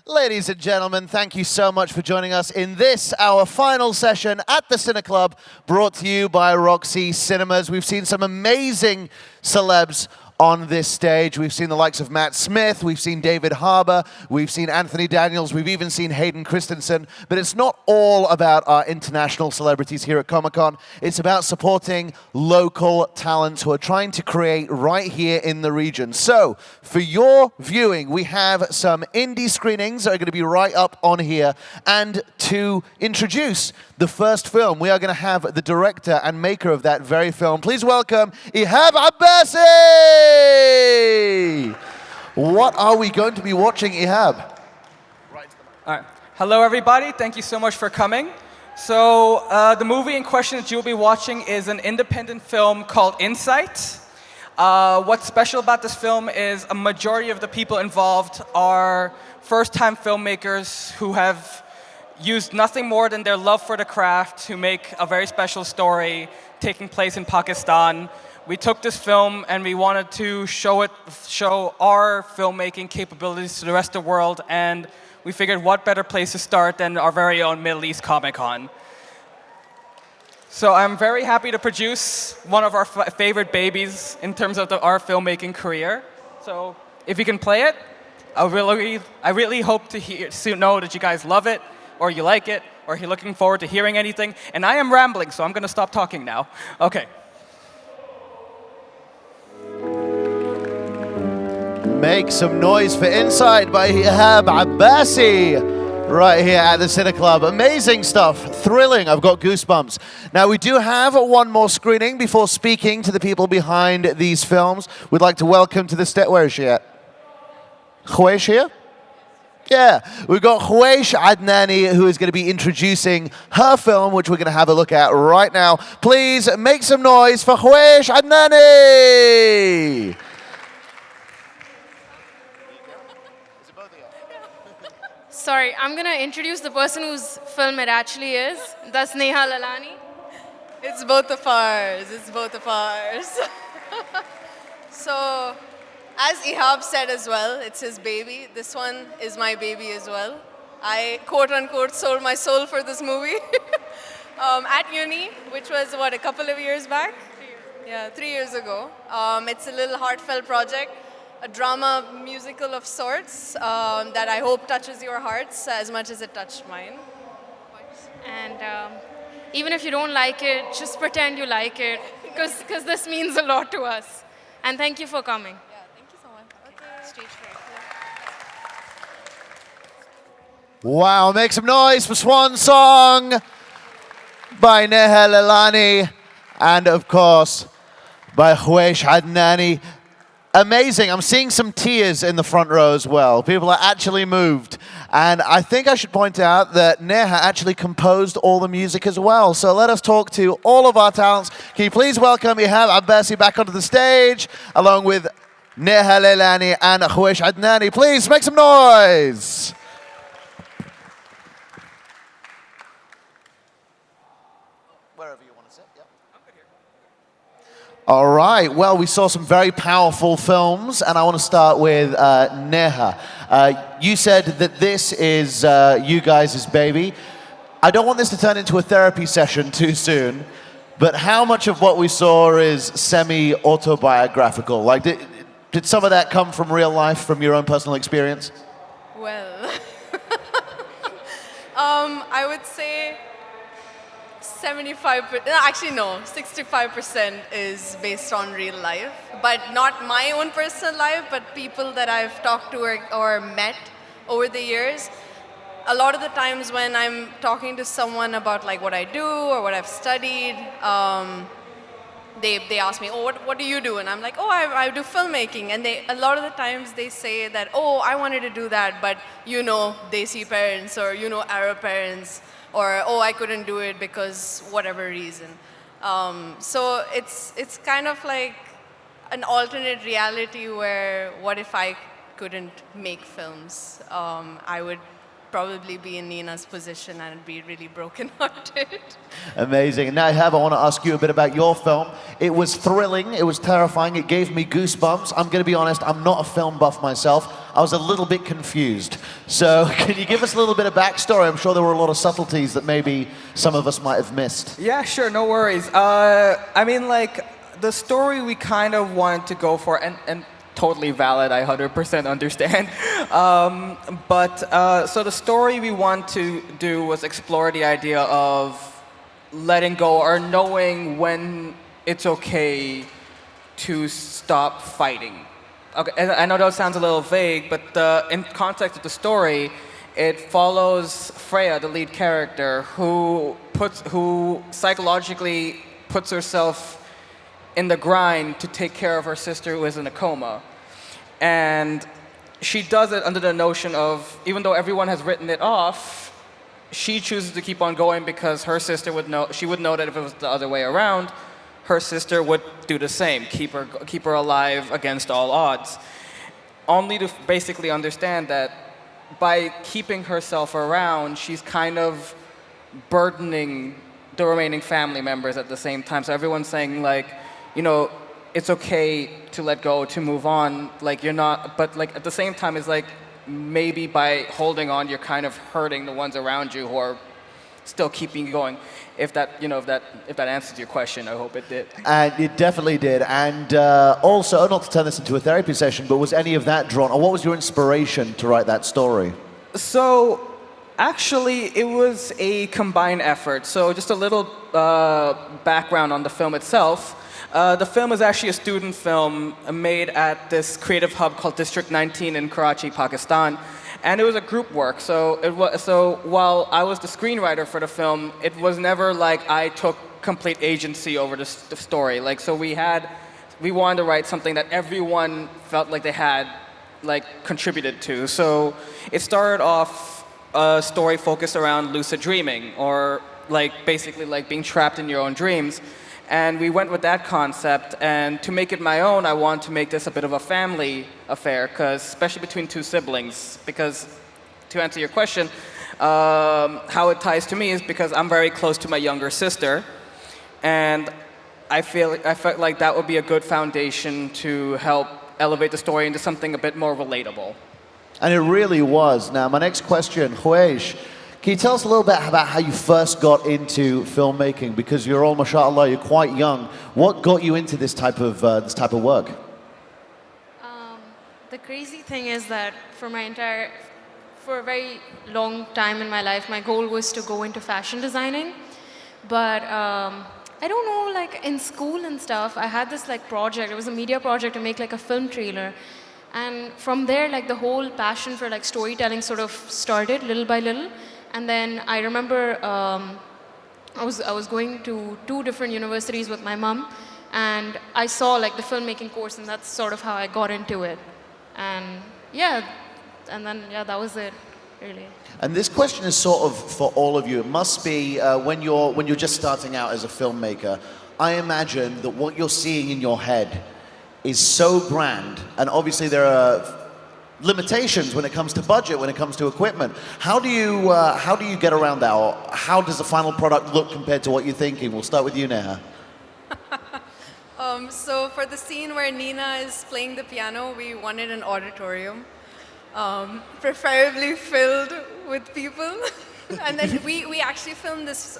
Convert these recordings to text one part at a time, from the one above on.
Ladies and gentlemen, thank you so much for joining us in this, our final session at the Cine Club, brought to you by Roxy Cinemas. We've seen some amazing celebs on this stage. We've seen the likes of Matt Smith, we've seen David Harbour, we've seen Anthony Daniels, we've even seen Hayden Christensen. But it's not all about our international celebrities here at Comic-Con. It's about supporting local talents who are trying to create right here in the region. So, for your viewing, we have some indie screenings that are going to be right up on here. And to introduce the first film, we are going to have the director and maker of that very film. Please welcome Ehab Abbasi! What are we going to be watching, Ehab? All right. Hello, everybody. Thank you so much for coming. So the movie in question that you'll be watching is an independent film called Insight. What's special about this film is a majority of the people involved are first-time filmmakers who have used nothing more than their love for the craft to make a very special story taking place in Pakistan. We took this film and we wanted to show our filmmaking capabilities to the rest of the world, and we figured what better place to start than our very own Middle East Comic-Con. So I'm very happy to produce one of our favorite babies in terms of our filmmaking career. So if you can play it, I really hope to know that you guys love it, or you like it, or you're looking forward to hearing anything. And I am rambling, so I'm going to stop talking now. Okay. Make some noise for Inside by Ehab Abbasi right here at the Cine Club. Amazing stuff, thrilling, I've got goosebumps. Now we do have one more screening before speaking to the people behind these films. We'd like to welcome to the stage, where is she at? Khwaish here? Yeah, we've got Khwaish Adnani, who is going to be introducing her film, which we're going to have a look at right now. Please make some noise for Khwaish Adnani! Sorry, I'm going to introduce the person whose film it actually is. That's Neha Lalani. It's both of ours. It's both of ours. So, as Ehab said as well, it's his baby. This one is my baby as well. I, quote-unquote, sold my soul for this movie at uni, which was, what, a couple of years back? 3 years. Yeah, 3 years ago. It's a little heartfelt project. A drama musical of sorts that I hope touches your hearts as much as it touched mine. And even if you don't like it, just pretend you like it, because this means a lot to us. And thank you for coming. Yeah, thank you so much. Okay. Stage fright. Wow, make some noise for Swan Song by Neha Lalani and, of course, by Khwaish Adnani. Amazing. I'm seeing some tears in the front row as well. People are actually moved. And I think I should point out that Neha actually composed all the music as well. So let us talk to all of our talents. Can you please welcome Ehab Abbasi back onto the stage, along with Neha Lalani and Khwaish Adnani. Please make some noise. Wherever you want to sit, yeah. All right, well, we saw some very powerful films, and I want to start with Neha. You said that this is you guys' baby. I don't want this to turn into a therapy session too soon, but how much of what we saw is semi-autobiographical? Like, did some of that come from real life, from your own personal experience? Well, I would say 75%, actually no, 65% is based on real life, but not my own personal life, but people that I've talked to or met over the years. A lot of the times when I'm talking to someone about like what I do or what I've studied, they ask me, oh, what do you do? And I'm like, oh, I do filmmaking. And a lot of the times they say that, oh, I wanted to do that, but you know, Desi parents or you know, Arab parents, or oh, I couldn't do it because whatever reason. So it's kind of like an alternate reality where what if I couldn't make films? I would probably be in Nina's position and be really brokenhearted. Amazing. And now, Ehab, I want to ask you a bit about your film. It was thrilling. It was terrifying. It gave me goosebumps. I'm going to be honest, I'm not a film buff myself. I was a little bit confused. So can you give us a little bit of backstory? I'm sure there were a lot of subtleties that maybe some of us might have missed. Yeah, sure, no worries. I mean, like, the story we kind of wanted to go for, and totally valid, I 100% understand. So the story we want to do was explore the idea of letting go or knowing when it's okay to stop fighting. Okay, and I know that sounds a little vague, but in context of the story, it follows Freya, the lead character, who psychologically puts herself in the grind to take care of her sister who is in a coma. And she does it under the notion of, even though everyone has written it off, she chooses to keep on going because her sister would know, she would know that if it was the other way around, her sister would do the same, keep her alive against all odds. Only to basically understand that by keeping herself around, she's kind of burdening the remaining family members at the same time. So everyone's saying, like, you know, it's okay to let go, to move on, like you're not, but like at the same time it's like maybe by holding on you're kind of hurting the ones around you who are still keeping you going. If that, you know, if that answers your question, I hope it did. And it definitely did. And also, not to turn this into a therapy session, but was any of that drawn, or what was your inspiration to write that story? So actually it was a combined effort. So just a little background on the film itself. The film is actually a student film made at this creative hub called District 19 in Karachi, Pakistan. And it was a group work. So while I was the screenwriter for the film, it was never like I took complete agency over the story. Like, so we wanted to write something that everyone felt like they had like contributed to. So it started off a story focused around lucid dreaming, or like basically like being trapped in your own dreams. And we went with that concept, and to make it my own, I wanted to make this a bit of a family affair, especially between two siblings, because to answer your question, how it ties to me is because I'm very close to my younger sister, and I felt like that would be a good foundation to help elevate the story into something a bit more relatable. And it really was. Now, my next question, Khwaish, can you tell us a little bit about how you first got into filmmaking? Because you're all, mashallah, you're quite young. What got you into this type of work? The crazy thing is that for a very long time in my life, my goal was to go into fashion designing. But I don't know, like in school and stuff, I had this like project. It was a media project to make like a film trailer. And from there, like the whole passion for like storytelling sort of started little by little. And then I remember I was going to 2 different universities with my mom, and I saw like the filmmaking course, and that's sort of how I got into it. And yeah, that was it, really. And this question is sort of for all of you. It must be when you're just starting out as a filmmaker. I imagine that what you're seeing in your head is so grand, and obviously there are limitations when it comes to budget, when it comes to equipment. How do you get around that, or how does the final product look compared to what you're thinking? We'll start with you, Neha. So for the scene where Nina is playing the piano, we wanted an auditorium, preferably filled with people. And then we actually filmed this,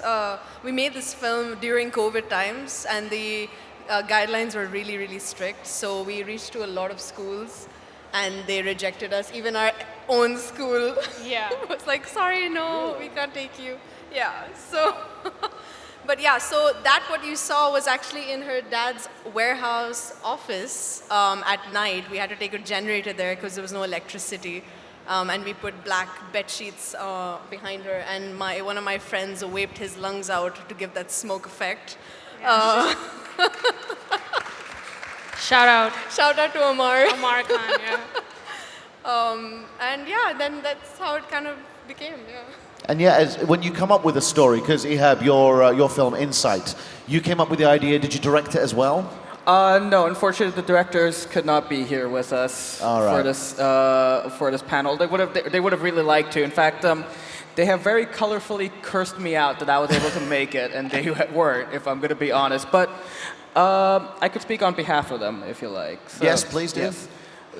we made this film during COVID times, and the guidelines were really, really strict. So we reached to a lot of schools, and they rejected us. Even our own school was like, sorry, no, we can't take you. Yeah, so, but yeah, so that what you saw was actually in her dad's warehouse office at night. We had to take a generator there because there was no electricity. And we put black bed sheets behind her, and one of my friends waved his lungs out to give that smoke effect. Yeah. Shout out to Amar. Amar Khan, yeah. And yeah, then that's how it kind of became, yeah. And yeah, when you come up with a story, because Ehab, your film Insight, you came up with the idea. Did you direct it as well? No, unfortunately, the directors could not be here with us All right. for this panel. They would have really liked to. In fact, they have very colorfully cursed me out that I was able to make it, and they weren't, if I'm going to be honest. But I could speak on behalf of them, if you like. So, Yes, please do. Yes.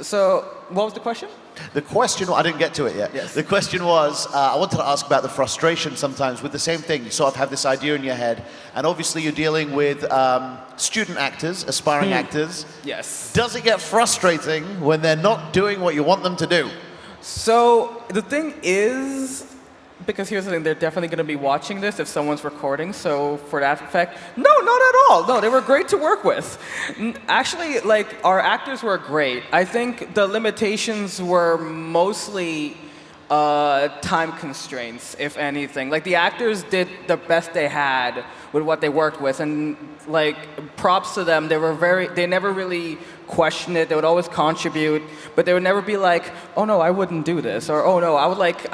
So, what was the question? The question, I didn't get to it yet. Yes. The question was, I wanted to ask about the frustration sometimes with the same thing. You sort of have this idea in your head, and obviously you're dealing with student actors, aspiring actors. Yes. Does it get frustrating when they're not doing what you want them to do? So, the thing is, because here's the thing, they're definitely going to be watching this if someone's recording, so for that effect, no, not at all. No, they were great to work with. Actually, like, our actors were great. I think the limitations were mostly time constraints, if anything. Like, the actors did the best they had with what they worked with, and, like, props to them. They never really questioned it. They would always contribute, but they would never be like, oh no, I wouldn't do this, or oh no, I would like,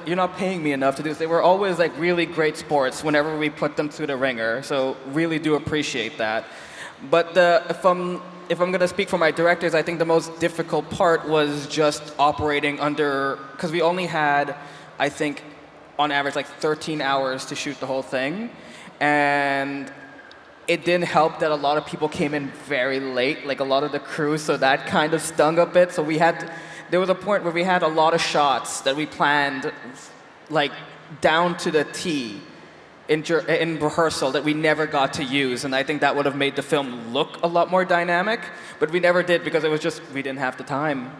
you're not paying me enough to do this. They were always like really great sports whenever we put them through the ringer, so really do appreciate that. But if I'm going to speak for my directors, I think the most difficult part was just operating under, because we only had, I think, on average, like 13 hours to shoot the whole thing. And it didn't help that a lot of people came in very late, like a lot of the crew, so that kind of stung a bit. So there was a point where we had a lot of shots that we planned, like, down to the T in rehearsal that we never got to use, and I think that would have made the film look a lot more dynamic, but we never did because it was just, we didn't have the time.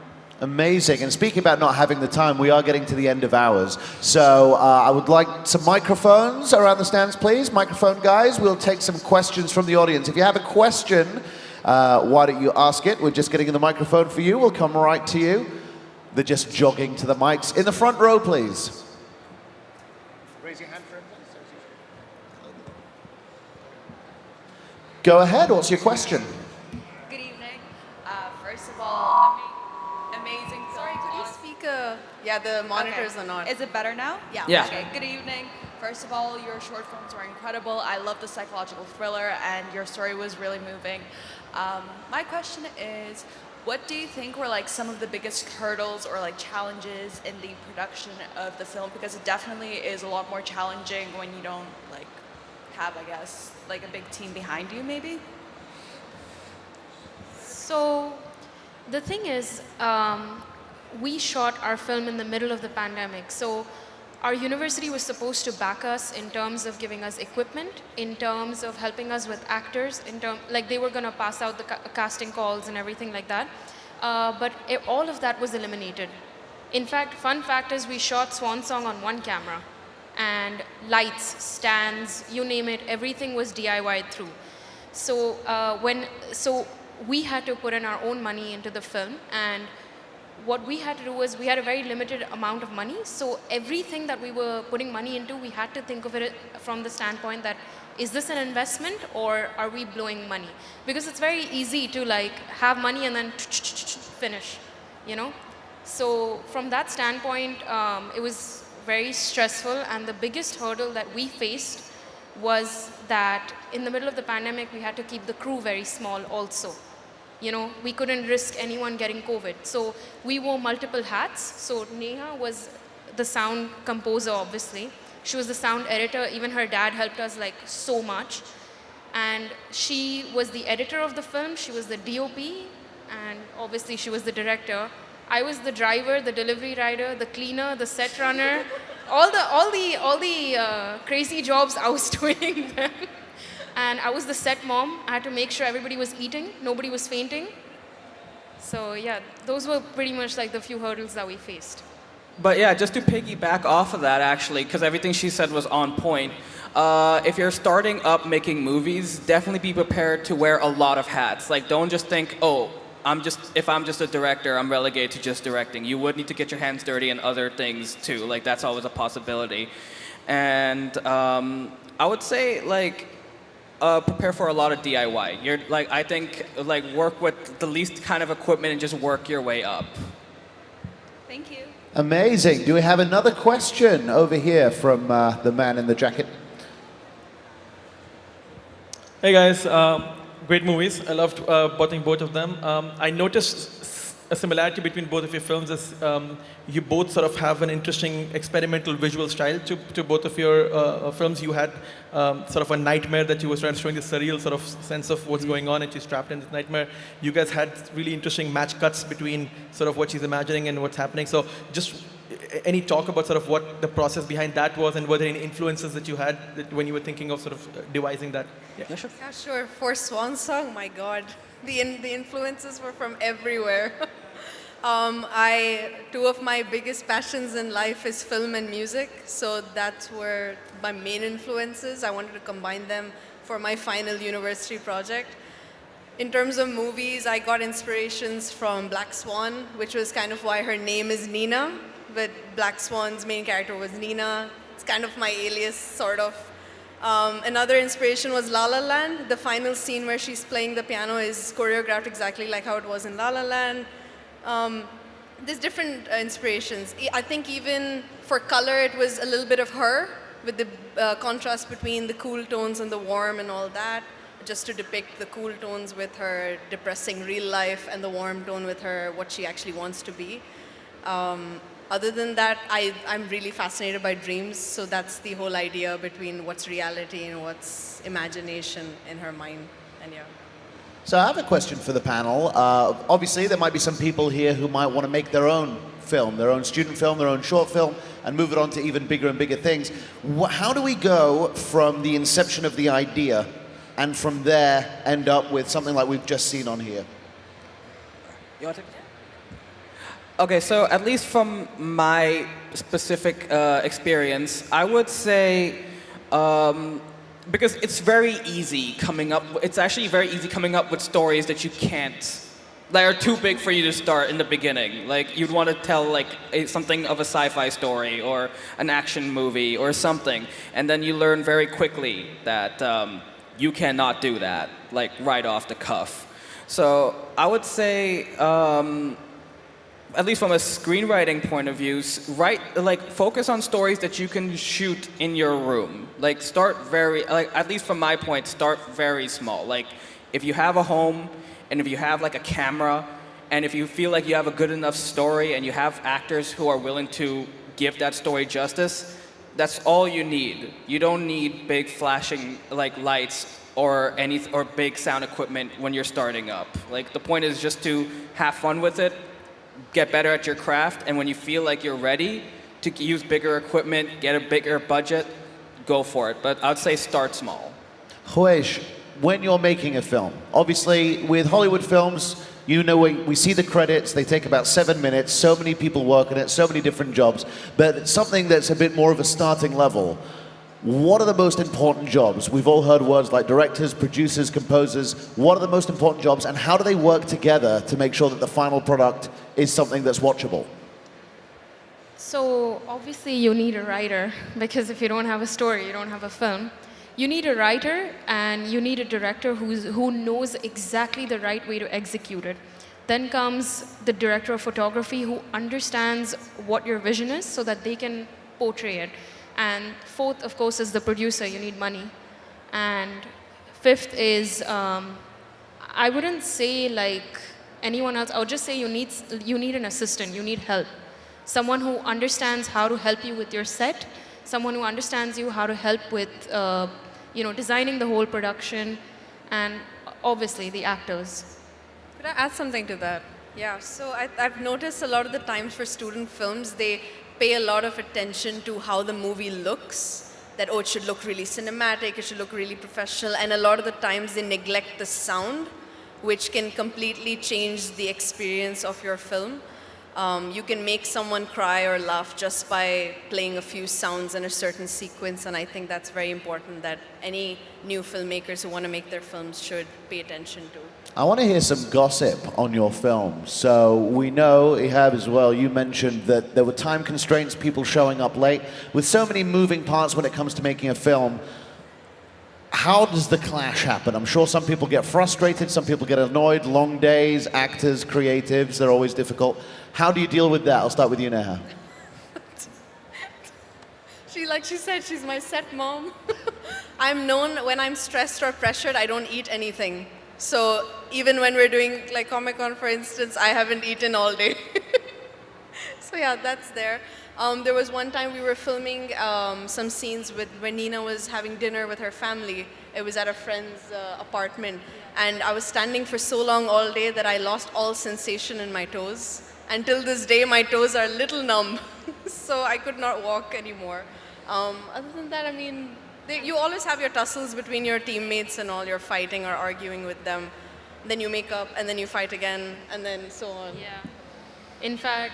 Amazing. And speaking about not having the time, we are getting to the end of ours. So I would like some microphones around the stands, please. Microphone guys. We'll take some questions from the audience. If you have a question, why don't you ask it? We're just getting the microphone for you. We'll come right to you. They're just jogging to the mics. In the front row, please. Raise your hand for him. Go ahead. What's your question? Good evening. First of all, amazing. Sorry, could you speak? Yeah, the monitors are not. Is it better now? Yeah. Okay. Good evening. First of all, your short films were incredible. I love the psychological thriller, and your story was really moving. My question is, what do you think were like some of the biggest hurdles or like challenges in the production of the film? Because it definitely is a lot more challenging when you don't like have, I guess, like a big team behind you, maybe. So the thing is, we shot our film in the middle of the pandemic. So our university was supposed to back us in terms of giving us equipment, in terms of helping us with actors, like they were going to pass out the casting calls and everything like that. But all of that was eliminated. In fact, fun fact is we shot Swan Song on one camera, and lights, stands, you name it, everything was DIY'd through. So we had to put in our own money into the film, and what we had to do was we had a very limited amount of money, so everything that we were putting money into, we had to think of it from the standpoint that, is this an investment or are we blowing money? Because it's very easy to like have money and then finish, you know? So from that standpoint, it was very stressful, and the biggest hurdle that we faced was that in the middle of the pandemic, we had to keep the crew very small also. You know, we couldn't risk anyone getting COVID. So we wore multiple hats. So Neha was the sound composer, obviously. She was the sound editor. Even her dad helped us like so much. And she was the editor of the film. She was the DOP. And obviously she was the director. I was the driver, the delivery rider, the cleaner, the set runner. All the crazy jobs I was doing then. And I was the set mom. I had to make sure everybody was eating, nobody was fainting. So yeah, those were pretty much like the few hurdles that we faced. But yeah, just to piggyback off of that actually, because everything she said was on point. If you're starting up making movies, definitely be prepared to wear a lot of hats. Like, don't just think, oh, if I'm just a director, I'm relegated to just directing. You would need to get your hands dirty in other things too. Like, that's always a possibility. And I would say, like, prepare for a lot of DIY. I think work with the least kind of equipment and just work your way up. Thank you. Amazing. Do we have another question over here from the man in the jacket? Hey guys, Great movies. I loved watching both of them. I noticed a similarity between both of your films is you both sort of have an interesting experimental visual style to both of your films. You had sort of a nightmare that you were showing the surreal sort of sense of what's going on and she's trapped in this nightmare. You guys had really interesting match cuts between sort of what she's imagining and what's happening. So just any talk about sort of what the process behind that was and were there any influences that you had when you were thinking of sort of devising that? Yeah, sure. Yeah, sure. For Swan Song, my God, the influences were from everywhere. Two of my biggest passions in life is film and music, so that's where my main influences. I wanted to combine them for my final university project. In terms of movies, I got inspirations from Black Swan, which was kind of why her name is Nina, but Black Swan's main character was Nina. It's kind of my alias, sort of. Another inspiration was La La Land. The final scene where she's playing the piano is choreographed exactly like how it was in La La Land. There's different inspirations. I think even for color, it was a little bit of her, with the contrast between the cool tones and the warm and all that, just to depict the cool tones with her depressing real life and the warm tone with her, what she actually wants to be. Other than that, I'm really fascinated by dreams, so that's the whole idea between what's reality and what's imagination in her mind. And yeah. So I have a question for the panel. Obviously, there might be some people here who might want to make their own film, their own student film, their own short film, and move it on to even bigger and bigger things. How do we go from the inception of the idea and from there end up with something like we've just seen on here? You want to take it? Okay, so at least from my specific experience, I would say, because it's very easy it's actually very easy coming up with stories that you can't, that are too big for you to start in the beginning. Like, you'd want to tell like something of a sci-fi story or an action movie or something, and then you learn very quickly that you cannot do that, like right off the cuff. So I would say, at least from a screenwriting point of view, focus on stories that you can shoot in your room. Like, at least from my point, start very small. Like, if you have a home, and if you have like a camera, and if you feel like you have a good enough story, and you have actors who are willing to give that story justice, that's all you need. You don't need big flashing like lights or big sound equipment when you're starting up. Like, the point is just to have fun with it, get better at your craft, and when you feel like you're ready to use bigger equipment, get a bigger budget, go for it. But I'd say start small. Khwaish, when you're making a film, obviously with Hollywood films, you know, we see the credits, they take about 7 minutes, so many people work on it, so many different jobs, but something that's a bit more of a starting level. What are the most important jobs? We've all heard words like directors, producers, composers. What are the most important jobs, and how do they work together to make sure that the final product is something that's watchable? So obviously you need a writer, because if you don't have a story, you don't have a film. You need a writer and you need a director who knows exactly the right way to execute it. Then comes the director of photography who understands what your vision is so that they can portray it. And fourth, of course, is the producer. You need money. And fifth is, I wouldn't say like anyone else. I would just say you need an assistant. You need help. Someone who understands how to help you with your set. Someone who understands you how to help with, designing the whole production, and obviously the actors. Could I add something to that? Yeah. So I've noticed a lot of the times for student films, they pay a lot of attention to how the movie looks, that, oh, it should look really cinematic, it should look really professional, and a lot of the times they neglect the sound, which can completely change the experience of your film. You can make someone cry or laugh just by playing a few sounds in a certain sequence, and I think that's very important that any new filmmakers who want to make their films should pay attention to. I want to hear some gossip on your film. So we know, Ehab, as well, you mentioned that there were time constraints, people showing up late. With so many moving parts when it comes to making a film, how does the clash happen? I'm sure some people get frustrated, some people get annoyed, long days, actors, creatives, they're always difficult. How do you deal with that? I'll start with you, Neha. Like she said, she's my set mom. I'm known when I'm stressed or pressured, I don't eat anything. So even when we're doing like Comic-Con, for instance, I haven't eaten all day. So yeah, that's there. There was one time we were filming some scenes when Nina was having dinner with her family. It was at a friend's apartment. And I was standing for so long all day that I lost all sensation in my toes. Until this day, my toes are a little numb. So I could not walk anymore. Other than that, I mean, you always have your tussles between your teammates and all. You're fighting or arguing with them. Then you make up, and then you fight again, and then so on. Yeah. In fact,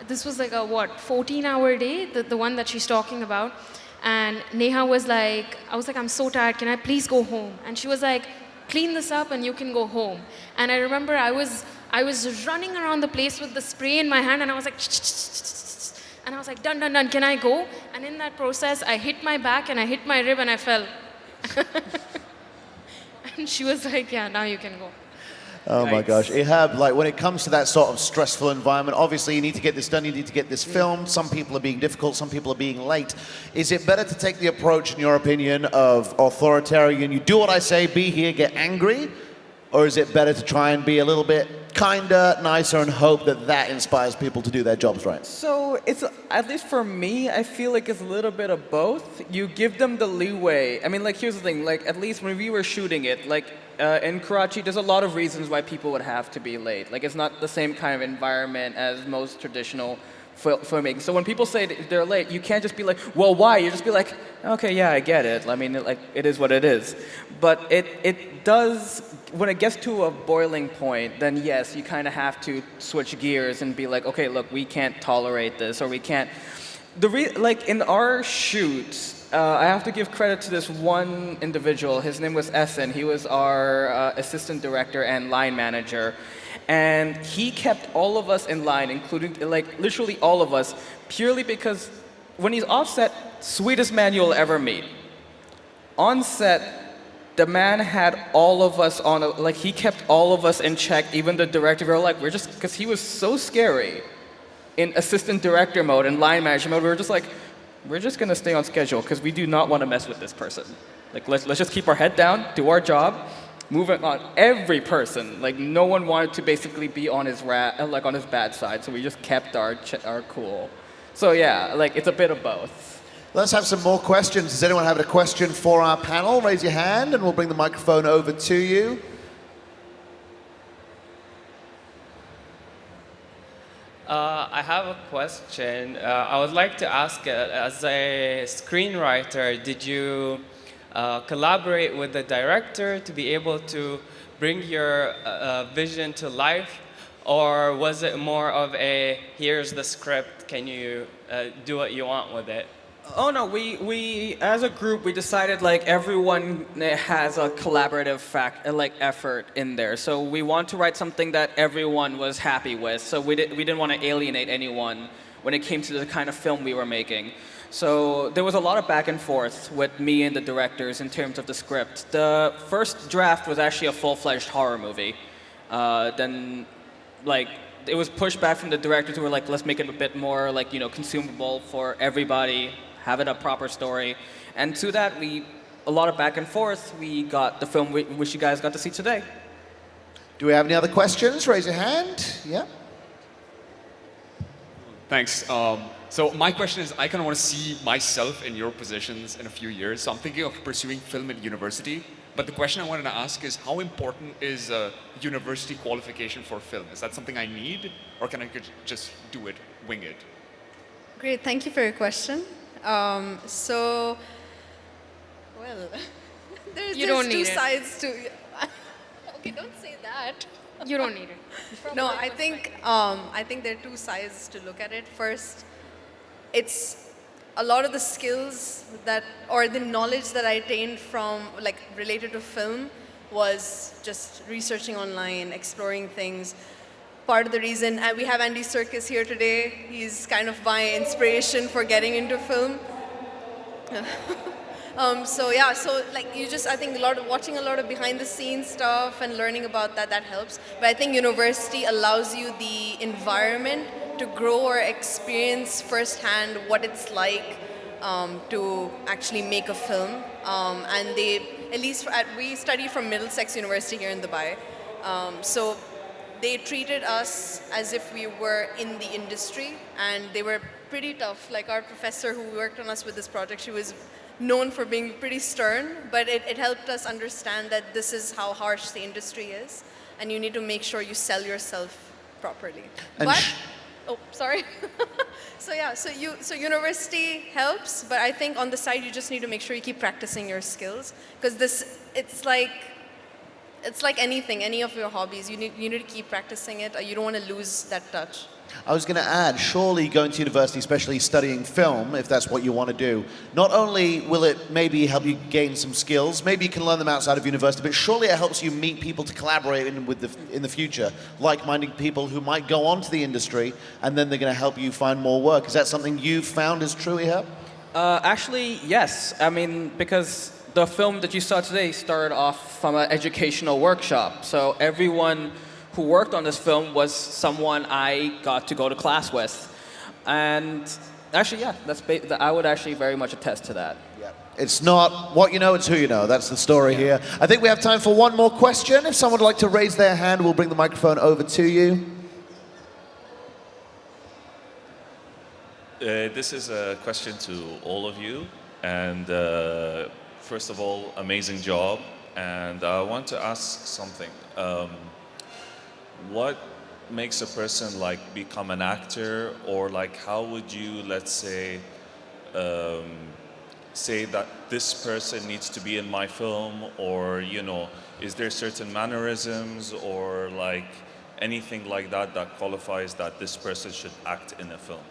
this was like a, 14-hour day, the one that she's talking about. And Neha was like, I was like, I'm so tired, can I please go home? And she was like, clean this up and you can go home. And I remember I was running around the place with the spray in my hand, and I was like, and I was like, done, done, done, can I go? And in that process, I hit my back and I hit my rib and I fell. And she was like, yeah, now you can go. Oh my gosh. Ehab, like when it comes to that sort of stressful environment, obviously you need to get this done, you need to get this filmed. Some people are being difficult, some people are being late. Is it better to take the approach, in your opinion, of authoritarian, you do what I say, be here, get angry? Or is it better to try and be a little bit kinder, nicer, and hope that that inspires people to do their jobs right? So it's, at least for me, I feel like it's a little bit of both. You give them the leeway. I mean, like, here's the thing, like, at least when we were shooting it, like, in Karachi, there's a lot of reasons why people would have to be late. Like, it's not the same kind of environment as most traditional filmmaking. So when people say they're late, you can't just be like, well, why? You just be like, okay, yeah, I get it. I mean, like, it is what it is. But it does, when it gets to a boiling point, then yes, you kind of have to switch gears and be like, okay, look, we can't tolerate this, or we can't. Like, in our shoots, I have to give credit to this one individual. His name was Essen. He was our assistant director and line manager. And he kept all of us in line, including, like, literally all of us, purely because when he's off set, sweetest man you'll ever meet. On set, the man had all of us on, like, he kept all of us in check, even the director. We were like, because he was so scary in assistant director mode and line manager mode, we were just like, we're just gonna stay on schedule because we do not want to mess with this person. Like, let's just keep our head down, do our job, moving on. Every person, like, no one wanted to basically be on his like on his bad side, so we just kept our cool. So yeah, like, it's a bit of both. Let's have some more questions. Does anyone have a question for our panel? Raise your hand and we'll bring the microphone over to you. I have a question. I would like to ask, as a screenwriter, did you collaborate with the director to be able to bring your vision to life? Or was it more of a, here's the script, can you do what you want with it? Oh no, we as a group, we decided, like, everyone has a collaborative effort in there. So we want to write something that everyone was happy with. So we didn't want to alienate anyone when it came to the kind of film we were making. So there was a lot of back and forth with me and the directors in terms of the script. The first draft was actually a full-fledged horror movie. Then, like, it was pushed back from the directors who were like, let's make it a bit more, like, you know, consumable for everybody, have it a proper story. And to that, a lot of back and forth, we got the film which you guys got to see today. Do we have any other questions? Raise your hand. Yeah. Thanks. So my question is, I kind of want to see myself in your positions in a few years. So I'm thinking of pursuing film at university. But the question I wanted to ask is, how important is a university qualification for film? Is that something I need, or can I just do it, wing it? Great, thank you for your question. Well, there's two sides to. Okay, don't say that. You don't need it. No, I think there are two sides to look at it. First, it's a lot of the skills or the knowledge that I attained from, like, related to film was just researching online, exploring things. Part of the reason we have Andy Serkis here today, he's kind of my inspiration for getting into film. So like, I think watching a lot of behind the scenes stuff and learning about that helps. But I think university allows you the environment to grow or experience firsthand what it's like to actually make a film. And at least we studied from Middlesex University here in Dubai. So they treated us as if we were in the industry, and they were pretty tough. Like our professor who worked on us with this project, she was known for being pretty stern, but it helped us understand that this is how harsh the industry is, and you need to make sure you sell yourself properly. And Oh, sorry. So university helps, but I think on the side you just need to make sure you keep practicing your skills, because it's like anything, any of your hobbies. You need to keep practicing it, or you don't want to lose that touch. I was going to add, surely going to university, especially studying film, if that's what you want to do, not only will it maybe help you gain some skills, maybe you can learn them outside of university, but surely it helps you meet people to collaborate in the future, like-minded people who might go on to the industry, and then they're going to help you find more work. Is that something you've found is true, Ehab? Actually, yes. I mean, because the film that you saw today started off from an educational workshop. So everyone who worked on this film was someone I got to go to class with. And actually, yeah, I would actually very much attest to that. Yeah. It's not what you know, it's who you know. That's the story here. I think we have time for one more question. If someone would like to raise their hand, we'll bring the microphone over to you. This is a question to all of you. And first of all, amazing job. And I want to ask something. What makes a person like become an actor, or like how would you, let's say, say that this person needs to be in my film, or is there certain mannerisms or like anything like that that qualifies that this person should act in a film?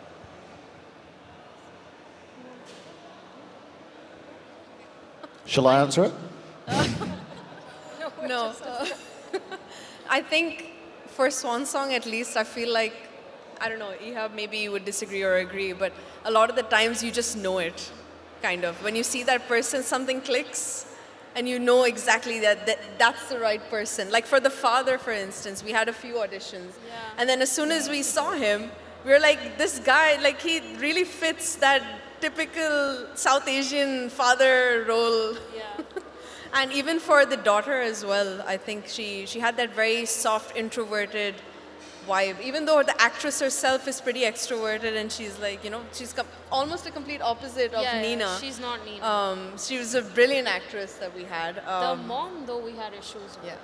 Shall I answer it? No. I think for Swan Song, at least, I feel like, I don't know, Ehab, maybe you would disagree or agree, but a lot of the times you just know it, kind of. When you see that person, something clicks, and you know exactly that's the right person. Like for the father, for instance, we had a few auditions. Yeah. And then as soon as we saw him, we were like, this guy, like he really fits that typical South Asian father role. Yeah. And even for the daughter as well, I think she had that very soft, introverted vibe. Even though the actress herself is pretty extroverted, and she's like, she's almost a complete opposite of Nina. Yeah, she's not Nina. She was a brilliant actress that we had. The mom, though, we had issues with.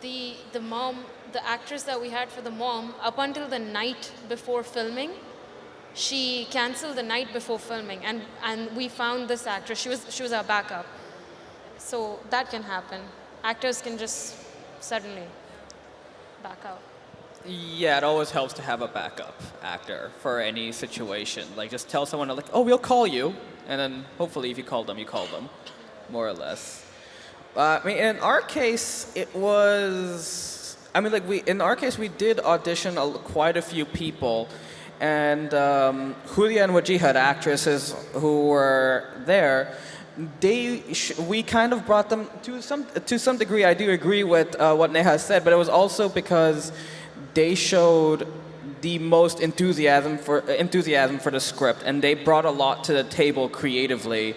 Yeah. The mom, the actress that we had for the mom, up until the night before filming, she canceled the night before filming, and we found this actress. She was our backup. So that can happen. Actors can just suddenly back out. Yeah, it always helps to have a backup actor for any situation. Like, just tell someone, like, oh, we'll call you. And then hopefully if you call them, more or less. I mean, in our case, it was... I mean, like, in our case, we did audition quite a few people. And Hudia and Wajiha, the actresses who were there, we kind of brought them to some degree. I do agree with what Neha said, but it was also because they showed the most enthusiasm for the script, and they brought a lot to the table creatively.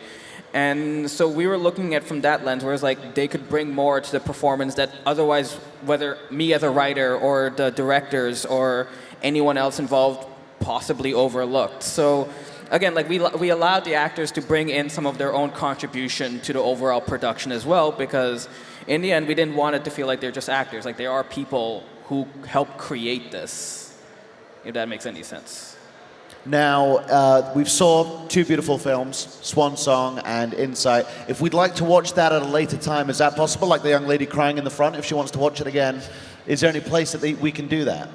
And so we were looking at from that lens, where it's like they could bring more to the performance that otherwise, whether me as a writer or the directors or anyone else involved possibly overlooked. So again, like we allowed the actors to bring in some of their own contribution to the overall production as well, because in the end, we didn't want it to feel like they're just actors. Like, they are people who helped create this, if that makes any sense. Now, we've saw two beautiful films, Swan Song and Insight. If we'd like to watch that at a later time, is that possible? Like the young lady crying in the front, if she wants to watch it again, is there any place that we can do that?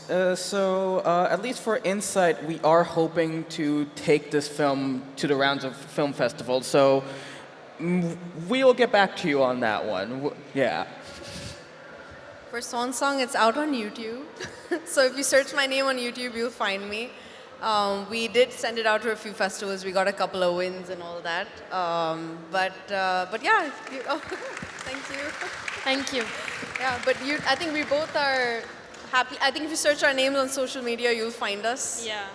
At least for Insight, we are hoping to take this film to the rounds of film festivals. So we'll get back to you on that one. Yeah. For Swan Song, it's out on YouTube. So if you search my name on YouTube, you'll find me. We did send it out to a few festivals. We got a couple of wins and all that. But yeah, thank you. Thank you. Yeah, but I think we both are happy. I think if you search our names on social media, you'll find us. Yeah.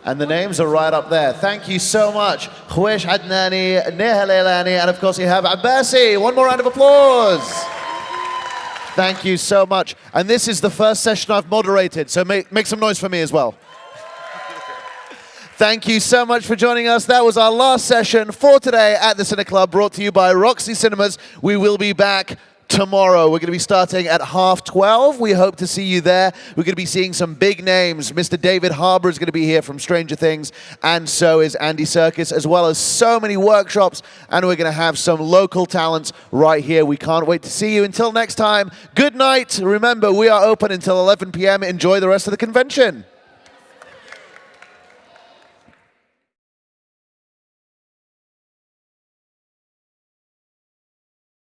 And the names are right up there. Thank you so much. Khwaish, Adnani, Neha Lalani, and of course Ehab, Abbasi. One more round of applause. Thank you so much. And this is the first session I've moderated, so make some noise for me as well. Thank you so much for joining us. That was our last session for today at the Cine Club, brought to you by Roxy Cinemas. We will be back tomorrow. We're going to be starting at 12:30. We hope to see you there. We're going to be seeing some big names. Mr. David Harbour is going to be here from Stranger Things, and so is Andy Serkis, as well as so many workshops, and we're going to have some local talents right here. We can't wait to see you. Until next time, good night. Remember, we are open until 11 p.m. Enjoy the rest of the convention.